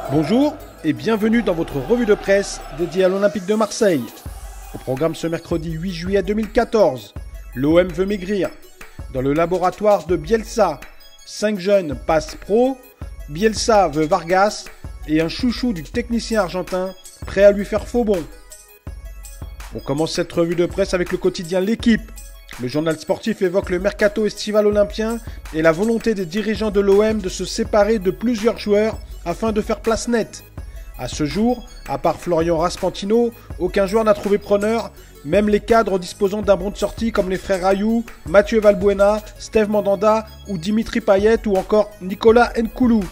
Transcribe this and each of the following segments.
Bonjour et bienvenue dans votre revue de presse dédiée à l'Olympique de Marseille. Au programme ce mercredi 8 juillet 2014, l'OM veut maigrir. Dans le laboratoire de Bielsa, 5 jeunes passent pro, Bielsa veut Vargas et un chouchou du technicien argentin prêt à lui faire faux bond. On commence cette revue de presse avec le quotidien L'Équipe. Le journal sportif évoque le mercato estival olympien et la volonté des dirigeants de l'OM de se séparer de plusieurs joueurs afin de faire place nette. À ce jour, à part Florian Raspantino, aucun joueur n'a trouvé preneur, même les cadres disposant d'un bon de sortie comme les frères Ayou, Mathieu Valbuena, Steve Mandanda ou Dimitri Payet ou encore Nicolas Nkoulou.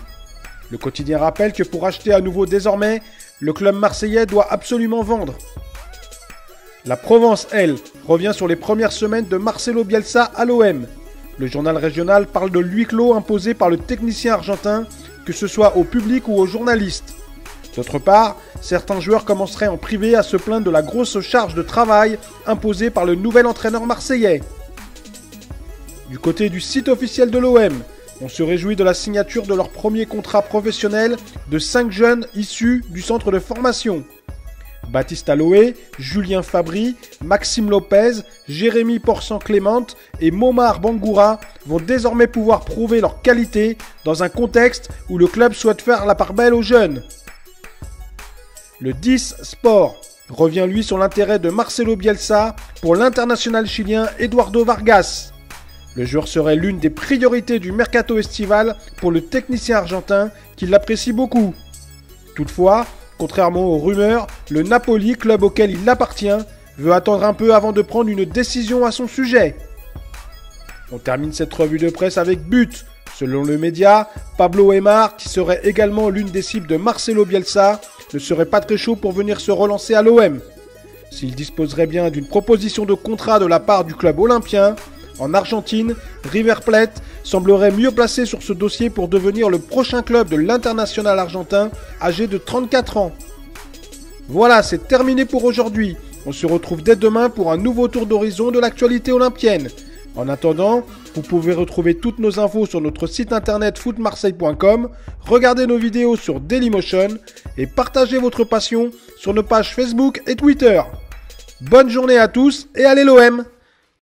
Le quotidien rappelle que pour acheter à nouveau désormais, le club marseillais doit absolument vendre. La Provence, elle, revient sur les premières semaines de Marcelo Bielsa à l'OM. Le journal régional parle de huis clos imposé par le technicien argentin, que ce soit au public ou aux journalistes. D'autre part, certains joueurs commenceraient en privé à se plaindre de la grosse charge de travail imposée par le nouvel entraîneur marseillais. Du côté du site officiel de l'OM, on se réjouit de la signature de leur premier contrat professionnel de 5 jeunes issus du centre de formation. Baptiste Aloé, Julien Fabry, Maxime Lopez, Jérémy Porsan-Clément et Momar Bangoura vont désormais pouvoir prouver leur qualité dans un contexte où le club souhaite faire la part belle aux jeunes. Le 10 Sport revient lui sur l'intérêt de Marcelo Bielsa pour l'international chilien Eduardo Vargas. Le joueur serait l'une des priorités du mercato estival pour le technicien argentin qui l'apprécie beaucoup. Toutefois, contrairement aux rumeurs, le Napoli, club auquel il appartient, veut attendre un peu avant de prendre une décision à son sujet. On termine cette revue de presse avec But. Selon le média, Pablo Aimar, qui serait également l'une des cibles de Marcelo Bielsa, ne serait pas très chaud pour venir se relancer à l'OM. S'il disposerait bien d'une proposition de contrat de la part du club olympien, en Argentine, River Plate semblerait mieux placé sur ce dossier pour devenir le prochain club de l'international argentin âgé de 34 ans. Voilà, c'est terminé pour aujourd'hui. On se retrouve dès demain pour un nouveau tour d'horizon de l'actualité olympienne. En attendant, vous pouvez retrouver toutes nos infos sur notre site internet footmarseille.com, regarder nos vidéos sur Dailymotion et partager votre passion sur nos pages Facebook et Twitter. Bonne journée à tous et allez l'OM!